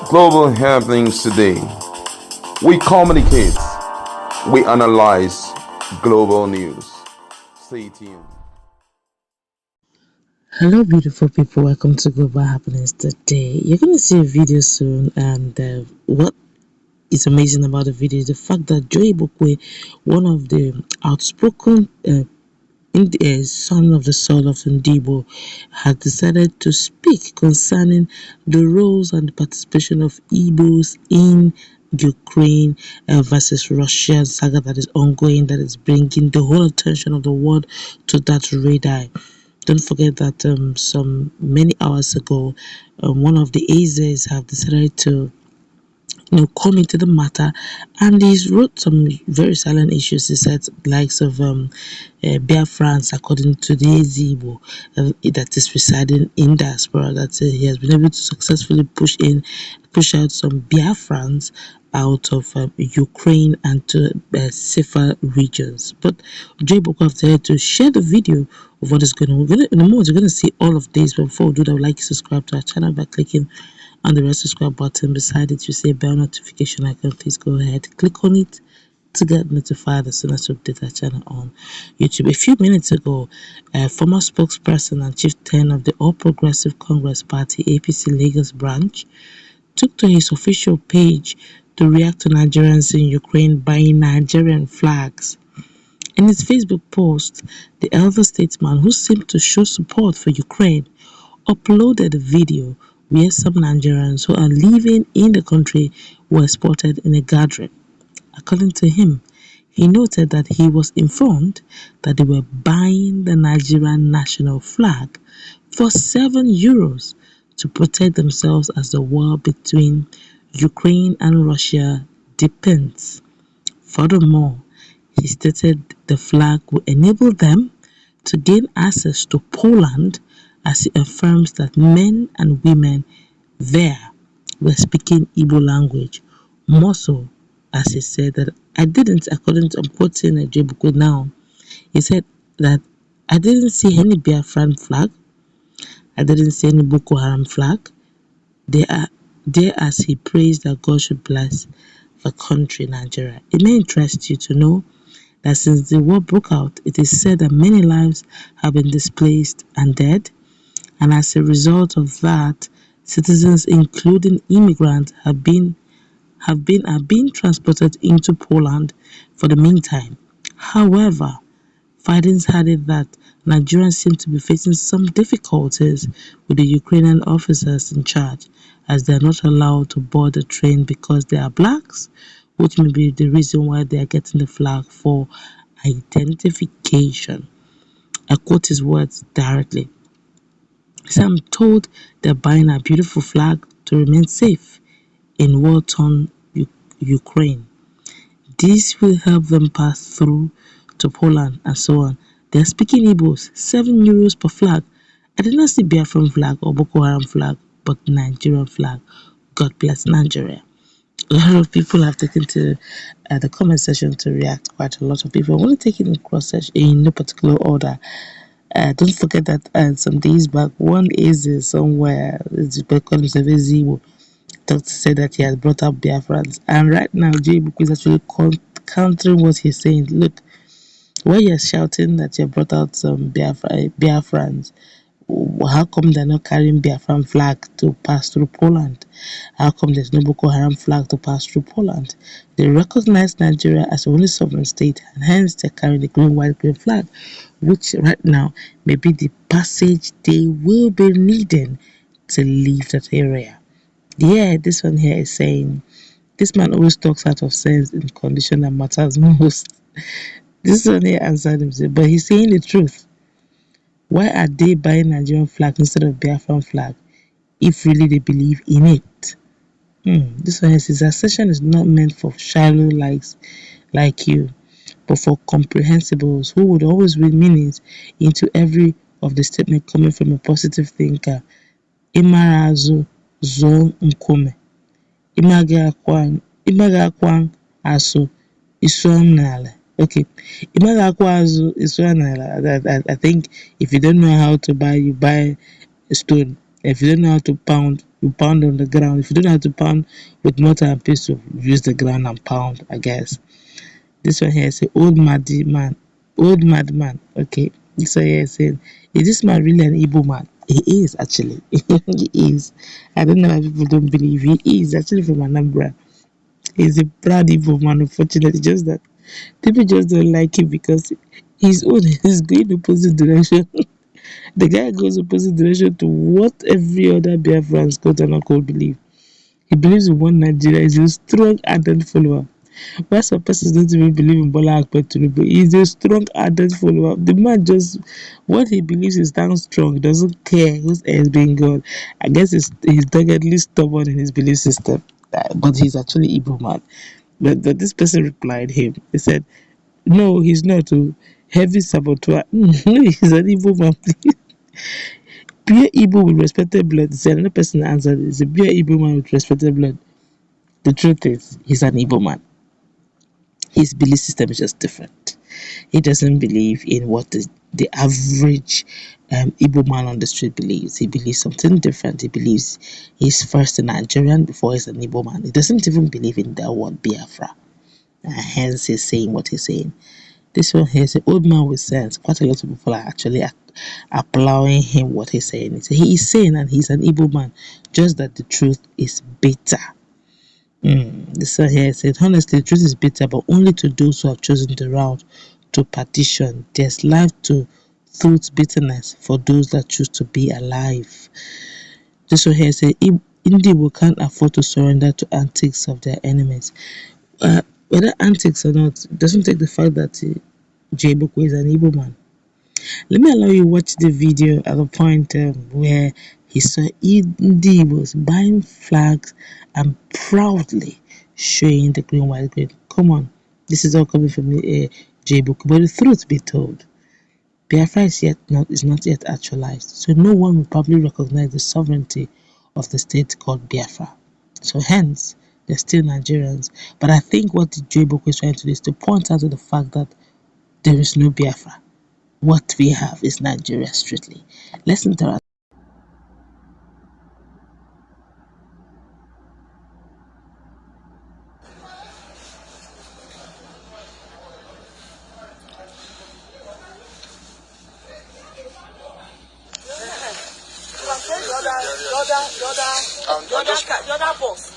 Global happenings today. We communicate, we analyze global news. Stay tuned. Hello, beautiful people. Welcome to Global Happenings today. You're going to see a video soon, and what is amazing about the video is the fact that Igbokwe, one of the outspoken son of the soul of Igbo, has decided to speak concerning the roles and the participation of Igbos in Ukraine versus Russia saga that is ongoing, that is bringing the whole attention of the world to that radar. Don't forget that some many hours ago, one of the AZs have decided to come into the matter, and he's wrote some very silent issues. He said likes of Biafrans, according to the Igbo that is residing in diaspora, that he has been able to successfully push out some Biafrans out of Ukraine and to safer regions. But Joy Boko have decided to share the video of what is going on. In a moment, you're going to see all of this. But before we do that, I would like you to subscribe to our channel by clicking on the red subscribe button. Beside it, you see a bell notification icon. Please go ahead, click on it to get notified as soon as we update our channel on YouTube. A few minutes ago, former spokesperson and chieftain of the All Progressive Congress Party APC Lagos branch took to his official page to react to Nigerians in Ukraine buying Nigerian flags. In his Facebook post, the elder statesman, who seemed to show support for Ukraine, uploaded a video where some Nigerians who are living in the country were spotted in a gathering. According to him, he noted that he was informed that they were buying the Nigerian national flag for €7 to protect themselves as the war between Ukraine and Russia deepens. Furthermore, he stated the flag will enable them to gain access to Poland, as he affirms that men and women there were speaking Igbo language. More so, as he said that according to, I'm quoting Igbokwe now, he said that I didn't see any Biafran flag, I didn't see any Boko Haram flag. They are there as he prays that God should bless the country, Nigeria. It may interest you to know that since the war broke out, it is said that many lives have been displaced and dead, and as a result of that, citizens, including immigrants, are being transported into Poland for the meantime. However, findings added that Nigerians seem to be facing some difficulties with the Ukrainian officers in charge, as they are not allowed to board the train because they are blacks, which may be the reason why they are getting the flag for identification. I quote his words directly. So I'm told they're buying a beautiful flag to remain safe in war-torn Ukraine. This will help them pass through to Poland and so on. They're speaking Igbos, €7 per flag. I did not see Biafran flag or Boko Haram flag, but Nigerian flag. God bless Nigeria. A lot of people have taken to the comment section to react. Quite a lot of people. I want to take it in cross-section in no particular order. Don't forget that some days back, one is somewhere, it's called himself Igbo, said that he has brought up Biafrans, and right now Igbokwe is actually countering what he's saying. Look, while you're shouting that you brought out some Biafrans, how come they're not carrying Biafran flag to pass through Poland? How come there's no Boko Haram flag to pass through Poland? They recognize Nigeria as the only sovereign state, and hence they're carrying the green, white, green flag, which right now may be the passage they will be needing to leave that area. Yeah, this one here is saying, this man always talks out of sense in condition that matters most. This one here answered himself, but he's saying the truth. Why are they buying Nigerian flag instead of Biafran flag if really they believe in it? This one says, assertion is not meant for shallow likes like you, but for comprehensibles who would always read meanings into every of the statement coming from a positive thinker. Imarazu zo nkome. Imagakwan aso isonale. Okay, Imagakwazu isonale. I think if you don't know how to buy, you buy a stone. If you don't know how to pound, You pound on the ground. If you don't know how to pound with mortar and pestle, use the ground and pound, I guess. This one here is an old madman. Old madman. Okay. This one here is saying, is this man really an Igbo man? He is actually. He is. I don't know why people don't believe he is actually from Anambra. He's a proud Igbo man, unfortunately. Just that people just don't like him because his own is going opposite direction. The guy goes opposite direction to what every other Biafrans quote and unquote believe. He believes in one Nigeria. He's a strong ardent follower. Why some persons don't even believe in Bola Ahmed Tinubu? He's a strong ardent follower. The man just what he believes is damn strong. He doesn't care whose hair is being God. I guess he's doggedly stubborn in his belief system. But he's actually Igbo man. But this person replied him. He said, no, he's not a heavy saboteur. No, he's an Igbo man. Pure Igbo with respected blood. See, another person answered, he's a pure Igbo man with respected blood. The truth is, he's an Igbo man. His belief system is just different. He doesn't believe in what the average Igbo man on the street believes. He believes something different. He believes he's first a Nigerian before he's an Igbo man. He doesn't even believe in the word Biafra. Hence, he's saying what he's saying. This one here is an old man with sense. Quite a lot of people are actually applauding him what he's saying. He is saying and he's an Igbo man, just that the truth is bitter. This one here said, honestly, the truth is bitter, but only to those who have chosen the route to partition. There's life to truth bitterness for those that choose to be alive. This one here said, Igbo can't afford to surrender to antics of their enemies. Whether antics or not, it doesn't take the fact that Igbokwe is an Igbo man. Let me allow you watch the video at the point where he saw Nnamdi was buying flags and proudly showing the green, white, green. Come on, this is all coming from Igbokwe. But the truth be told, Biafra is not yet actualized, so no one will probably recognize the sovereignty of the state called Biafra. So hence, they're still Nigerians. But I think what Igbokwe is trying to do is to point out to the fact that there is no Biafra. What we have is Nigeria strictly. Let's interact. The other boss.